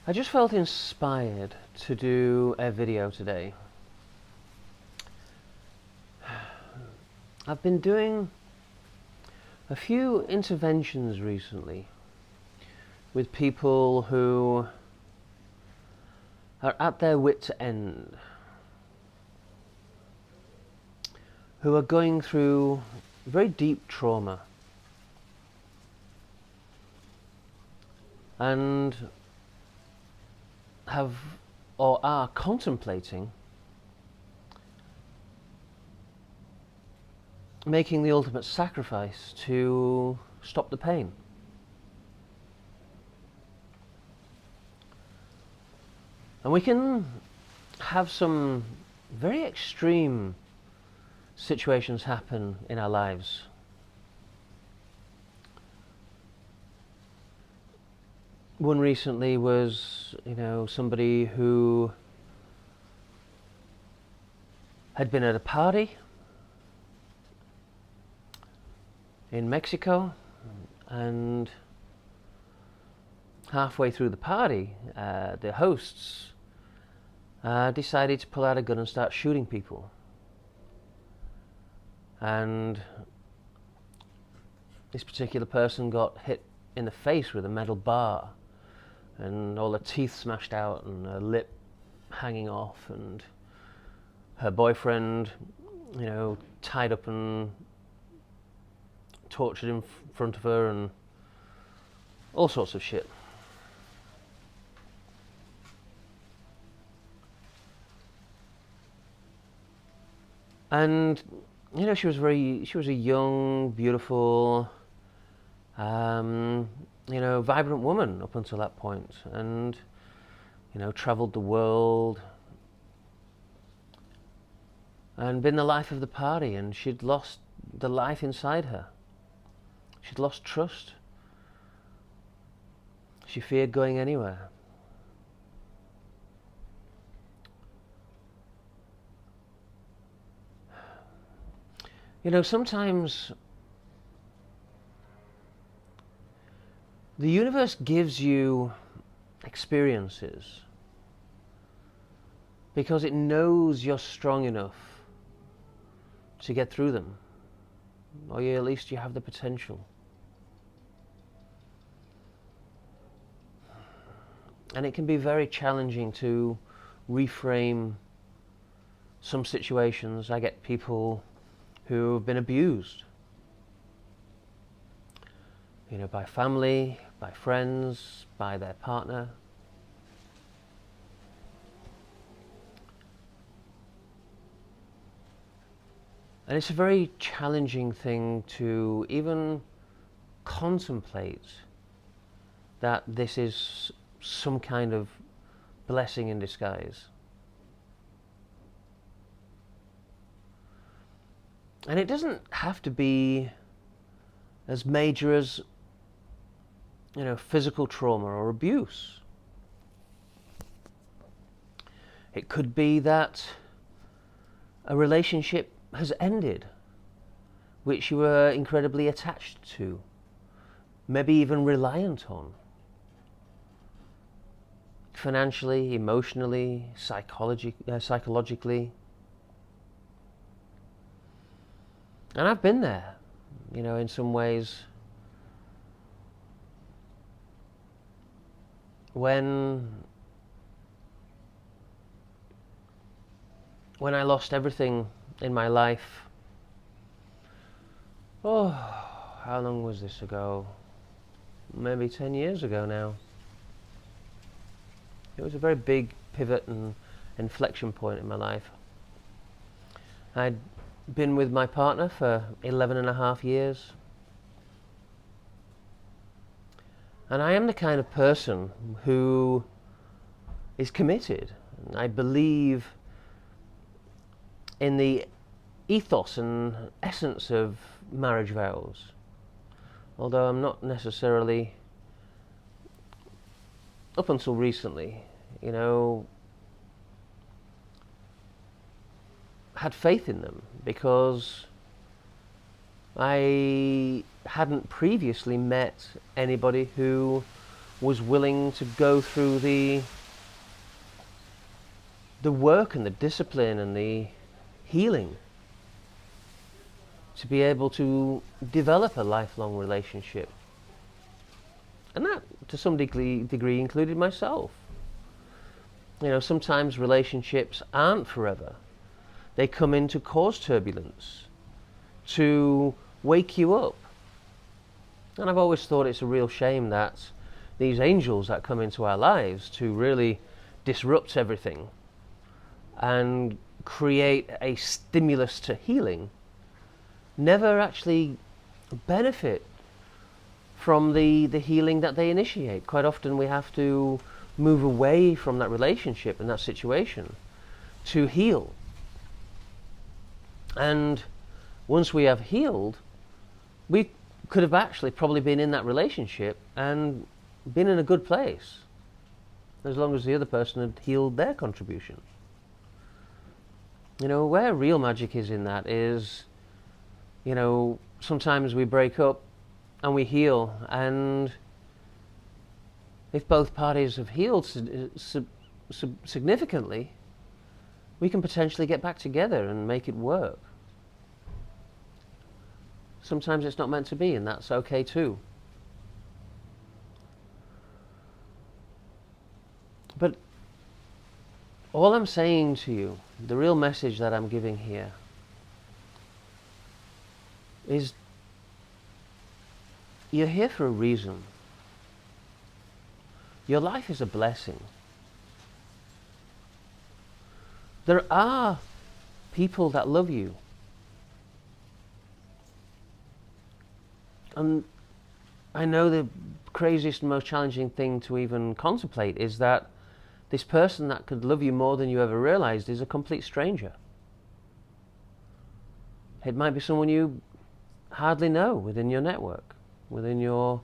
I just felt inspired to do a video today. I've been doing a few interventions recently with people who are at their wit's end, who are going through very deep trauma and have or are contemplating making the ultimate sacrifice to stop the pain. And we can have some very extreme situations happen in our lives. One recently was, somebody who had been at a party in Mexico, and halfway through the party, the hosts decided to pull out a gun and start shooting people. And this particular person got hit in the face with a metal bar, and all her teeth smashed out and her lip hanging off, and her boyfriend, tied up and tortured in front of her, and all sorts of shit. And she was a young, beautiful, vibrant woman up until that point, and traveled the world and been the life of the party, and she'd lost the life inside her. She'd lost trust. She feared going anywhere. Sometimes the universe gives you experiences because it knows you're strong enough to get through them, or at least you have the potential. And it can be very challenging to reframe some situations. I get people who have been abused, by family, by friends, by their partner. And it's a very challenging thing to even contemplate that this is some kind of blessing in disguise. And it doesn't have to be as major as, physical trauma or abuse. It could be that a relationship has ended, which you were incredibly attached to, maybe even reliant on. Financially, emotionally, psychologically. And I've been there, in some ways. When I lost everything in my life, how long was this ago? Maybe 10 years ago now. It was a very big pivot and inflection point in my life. I'd been with my partner for 11 and a half years. And I am the kind of person who is committed. I believe in the ethos and essence of marriage vows. Although I'm not necessarily, up until recently, had faith in them, because I hadn't previously met anybody who was willing to go through the work and the discipline and the healing to be able to develop a lifelong relationship. And that, to some degree, included myself. You know, sometimes relationships aren't forever. They come in to cause turbulence, to wake you up. And I've always thought it's a real shame that these angels that come into our lives to really disrupt everything and create a stimulus to healing never actually benefit from the healing that they initiate. Quite often we have to move away from that relationship and that situation to heal. And once we have healed, we could have actually probably been in that relationship and been in a good place, as long as the other person had healed their contribution. You know, where real magic is in that is, you know, sometimes we break up and we heal, and if both parties have healed significantly, we can potentially get back together and make it work. Sometimes it's not meant to be, and that's okay too. But all I'm saying to you, the real message that I'm giving here, is you're here for a reason. Your life is a blessing. There are people that love you. And I know the craziest and most challenging thing to even contemplate is that this person that could love you more than you ever realized is a complete stranger. It might be someone you hardly know within your network, within your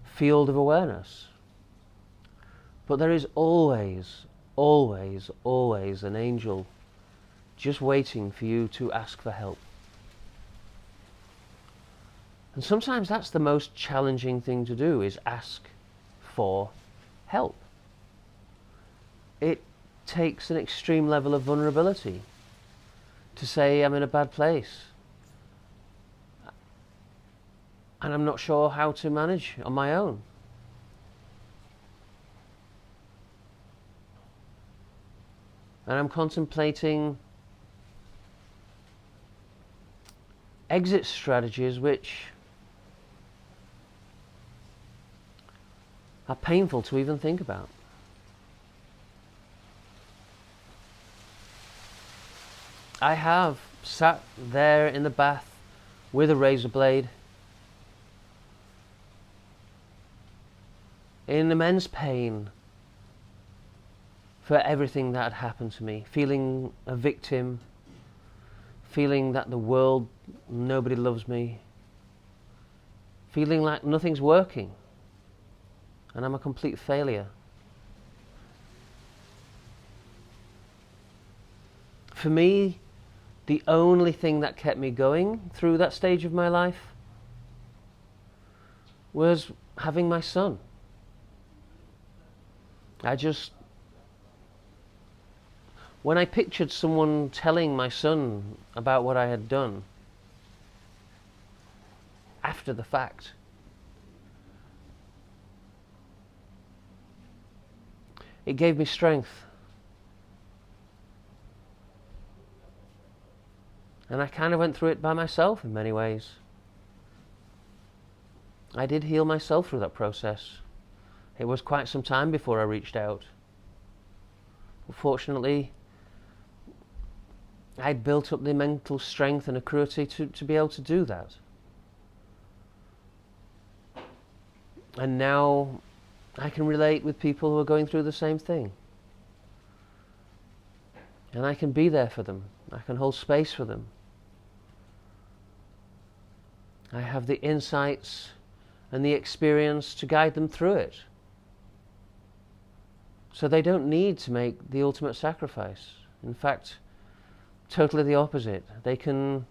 field of awareness. But there is always, always, always an angel just waiting for you to ask for help. And sometimes that's the most challenging thing to do, is ask for help. It takes an extreme level of vulnerability to say, I'm in a bad place and I'm not sure how to manage on my own. And I'm contemplating exit strategies which are painful to even think about. I have sat there in the bath with a razor blade in immense pain for everything that had happened to me, feeling a victim, feeling that the world, nobody loves me, feeling like nothing's working and I'm a complete failure. For me, the only thing that kept me going through that stage of my life was having my son. When I pictured someone telling my son about what I had done after the fact, it gave me strength. And I kind of went through it by myself in many ways. I did heal myself through that process. It was quite some time before I reached out. But fortunately, I'd built up the mental strength and acuity to be able to do that. And now I can relate with people who are going through the same thing. And I can be there for them. I can hold space for them. I have the insights and the experience to guide them through it. So they don't need to make the ultimate sacrifice. In fact, totally the opposite. They can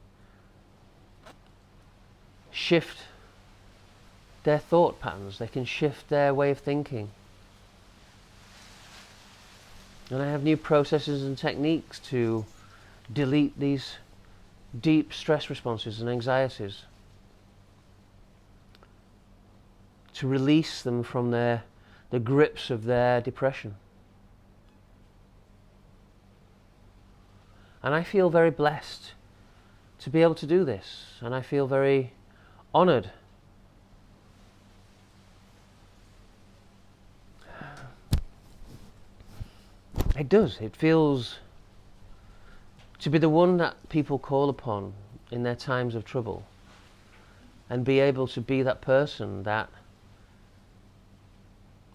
shift their thought patterns, they can shift their way of thinking. And I have new processes and techniques to delete these deep stress responses and anxieties, to release them from the grips of their depression. And I feel very blessed to be able to do this, and I feel very honoured. It does. It feels to be the one that people call upon in their times of trouble, and be able to be that person that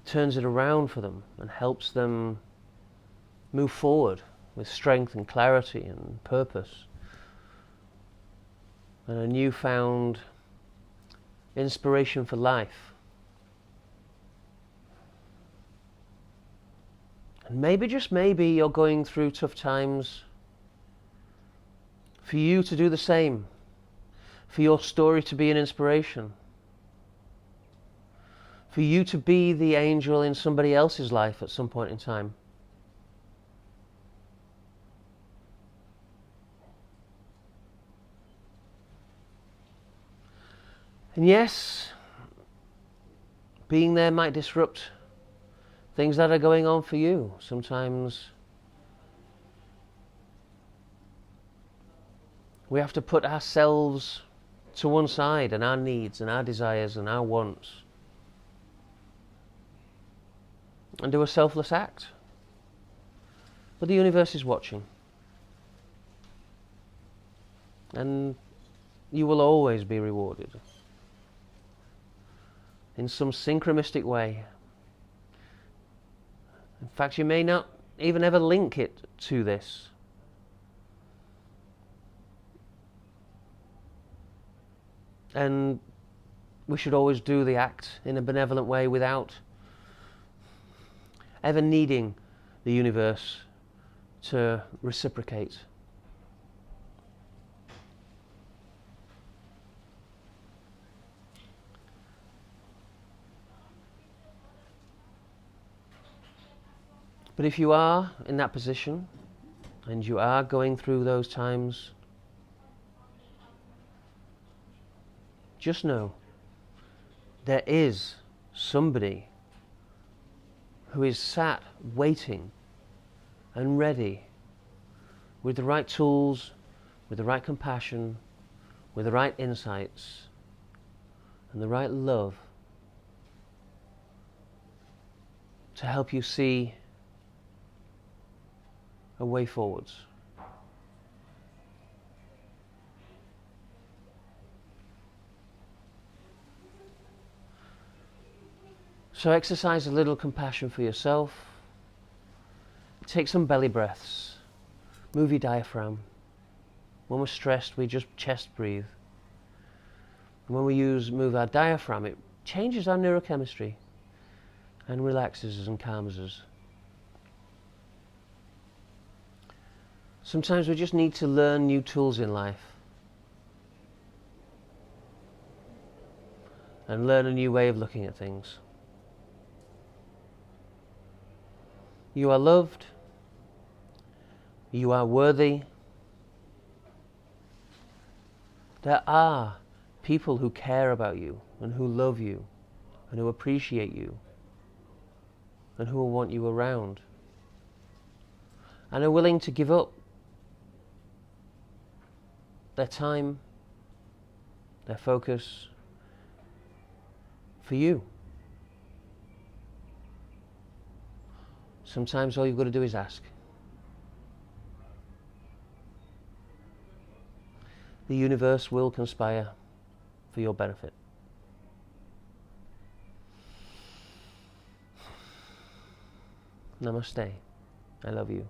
turns it around for them and helps them move forward with strength and clarity and purpose and a newfound inspiration for life. And maybe, just maybe, you're going through tough times. For you to do the same, for your story to be an inspiration, for you to be the angel in somebody else's life at some point in time. And yes, being there might disrupt things that are going on for you. Sometimes we have to put ourselves to one side, and our needs and our desires and our wants, and do a selfless act. But the universe is watching, and you will always be rewarded in some synchronistic way. In fact, you may not even ever link it to this. And we should always do the act in a benevolent way without ever needing the universe to reciprocate. But if you are in that position and you are going through those times, just know there is somebody who is sat waiting and ready with the right tools, with the right compassion, with the right insights and the right love to help you see a way forwards. So exercise a little compassion for yourself. Take some belly breaths. Move your diaphragm. When we're stressed, we just chest breathe. And when we move our diaphragm, it changes our neurochemistry and relaxes us and calms us. Sometimes we just need to learn new tools in life and learn a new way of looking at things. You are loved. You are worthy. There are people who care about you and who love you and who appreciate you and who will want you around and are willing to give up their time, their focus for you. Sometimes all you've got to do is ask. The universe will conspire for your benefit. Namaste. I love you.